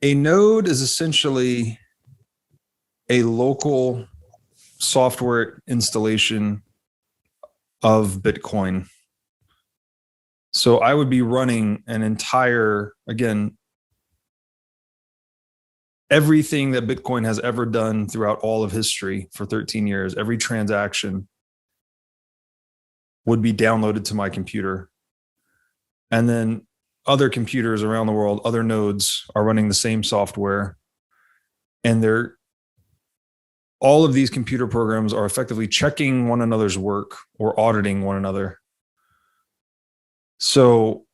A node is essentially a local software installation of Bitcoin. So I would be running an entire, again, everything that Bitcoin has ever done throughout all of history for 13 years, every transaction would be downloaded to my computer. And then other computers around the world, other nodes are running the same software. And all of these computer programs are effectively checking one another's work or auditing one another. So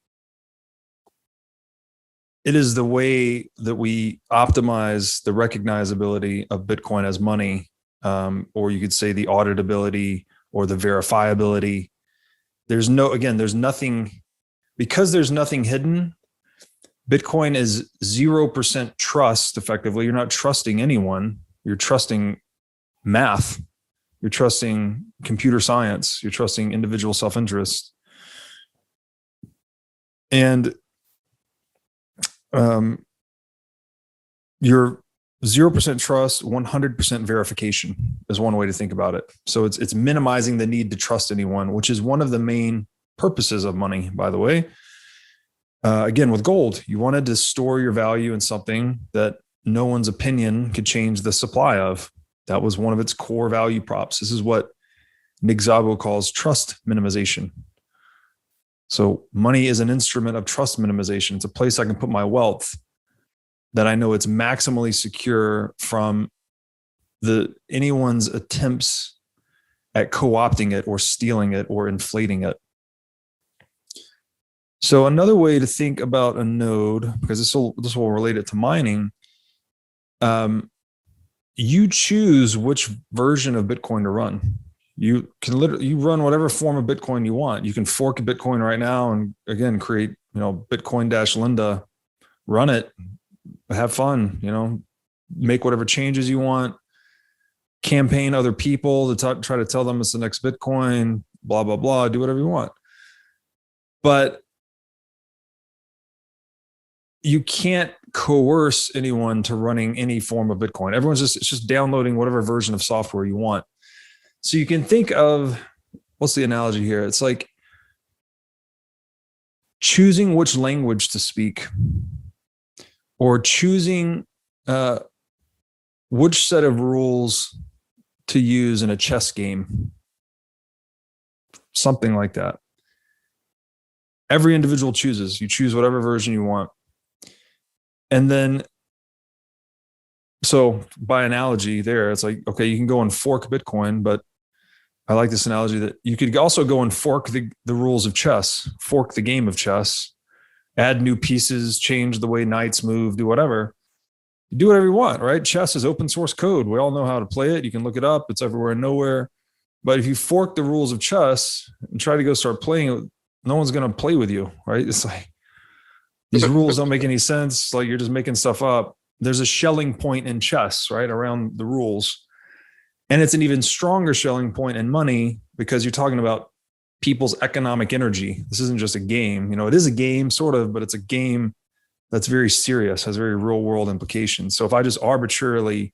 it is the way that we optimize the recognizability of Bitcoin as money, or you could say the auditability or the verifiability. There's nothing, because there's nothing hidden. Bitcoin is 0% trust. Effectively, you're not trusting anyone. You're trusting math. You're trusting computer science. You're trusting individual self-interest. And your 0% trust, 100% verification is one way to think about it. So it's minimizing the need to trust anyone, which is one of the main purposes of money, by the way. Again, with gold, you wanted to store your value in something that no one's opinion could change the supply of. That was one of its core value props. This is what Nick Szabo calls trust minimization. So money is an instrument of trust minimization. It's a place I can put my wealth that I know it's maximally secure from anyone's attempts at co-opting it or stealing it or inflating it. So another way to think about a node, because this will relate it to mining, you choose which version of Bitcoin to run. You can you run whatever form of Bitcoin you want. You can fork a Bitcoin right now and again create, Bitcoin-Linda, run it, have fun, make whatever changes you want, campaign other people to try to tell them it's the next Bitcoin, blah, blah, blah, do whatever you want. But you can't coerce anyone to running any form of Bitcoin. It's just downloading whatever version of software you want. So you can think of, what's the analogy here? It's like choosing which language to speak, or choosing which set of rules to use in a chess game. Something like that. Every individual chooses. You choose whatever version you want. And then, so by analogy there, it's like, okay, you can go and fork Bitcoin, but I like this analogy that you could also go and fork the rules of chess, fork the game of chess, add new pieces, change the way knights move, do whatever. You do whatever you want, right? Chess is open source code. We all know how to play it. You can look it up. It's everywhere and nowhere. But if you fork the rules of chess and try to go start playing it, no one's going to play with you, right? It's like, these rules don't make any sense. Like, you're just making stuff up. There's a Schelling point in chess, right, around the rules. And it's an even stronger Schelling point in money, because you're talking about people's economic energy. This isn't just a game. It is a game, sort of, but it's a game that's very serious, has very real world implications. So if I just arbitrarily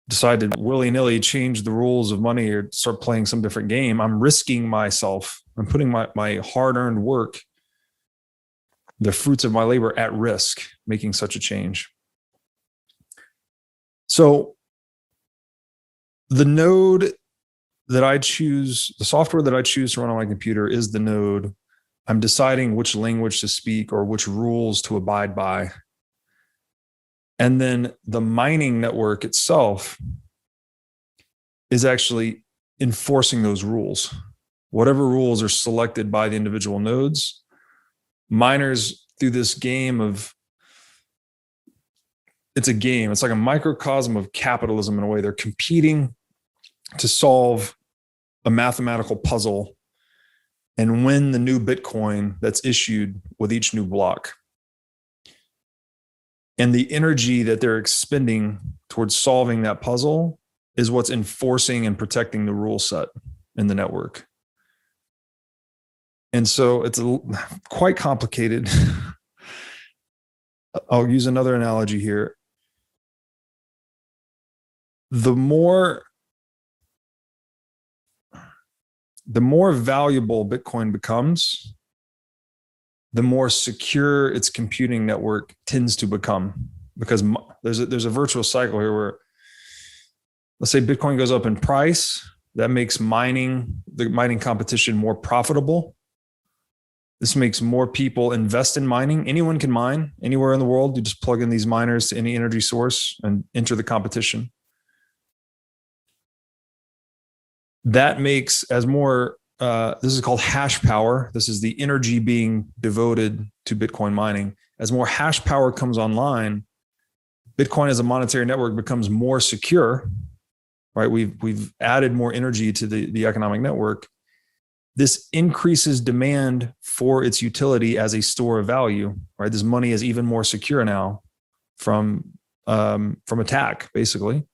decide to willy-nilly change the rules of money or start playing some different game, I'm risking myself. I'm putting my hard-earned work, the fruits of my labor, at risk, making such a change. So the node that I choose, the software that I choose to run on my computer is the node. I'm deciding which language to speak or which rules to abide by. And then the mining network itself is actually enforcing those rules. Whatever rules are selected by the individual nodes, miners, through this game of, it's a game. It's like a microcosm of capitalism in a way. They're competing to solve a mathematical puzzle and win the new Bitcoin that's issued with each new block. And the energy that they're expending towards solving that puzzle is what's enforcing and protecting the rule set in the network. And so it's quite complicated. I'll use another analogy here. The more valuable Bitcoin becomes, the more secure its computing network tends to become, because there's a virtuous cycle here where, let's say Bitcoin goes up in price, that makes the mining competition more profitable. This makes more people invest in mining. Anyone can mine anywhere in the world. You just plug in these miners to any energy source and enter the competition. That makes as more, this is called hash power. This is the energy being devoted to Bitcoin mining. As more hash power comes online, Bitcoin as a monetary network becomes more secure, right? We've added more energy to the economic network. This increases demand for its utility as a store of value, right? This money is even more secure now from attack, basically.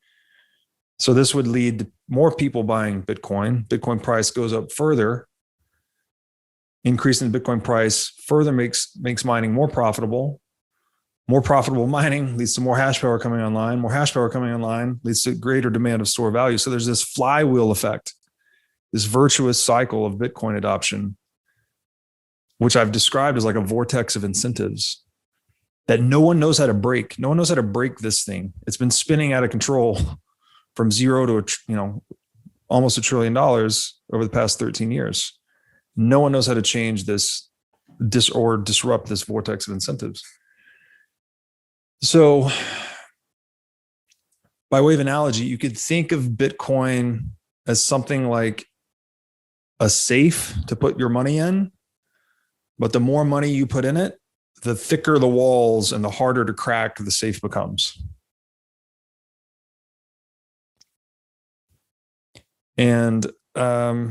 So this would lead to more people buying Bitcoin. Bitcoin price goes up further. Increasing the Bitcoin price further makes mining more profitable. More profitable mining leads to more hash power coming online. More hash power coming online leads to greater demand of store value. So there's this flywheel effect, this virtuous cycle of Bitcoin adoption, which I've described as like a vortex of incentives that no one knows how to break. No one knows how to break this thing. It's been spinning out of control from zero to almost $1 trillion over the past 13 years. No one knows how to change this or disrupt this vortex of incentives. So, by way of analogy, you could think of Bitcoin as something like a safe to put your money in, but the more money you put in it, the thicker the walls and the harder to crack the safe becomes. And I'll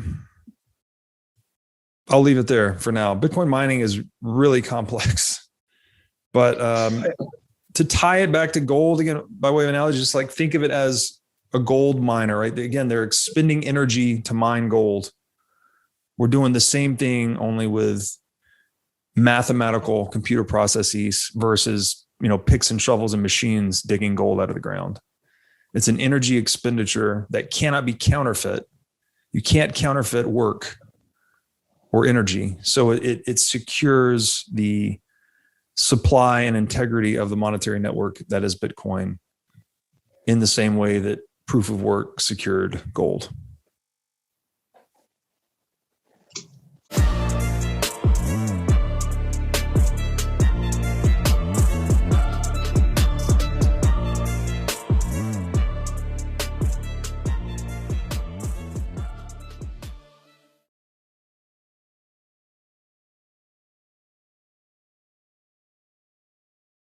leave it there for now. Bitcoin mining is really complex, but to tie it back to gold again, by way of analogy, just like think of it as a gold miner, right? Again, they're expending energy to mine gold. We're doing the same thing, only with mathematical computer processes versus, picks and shovels and machines digging gold out of the ground. It's an energy expenditure that cannot be counterfeit. You can't counterfeit work or energy. So it secures the supply and integrity of the monetary network that is Bitcoin in the same way that proof of work secured gold.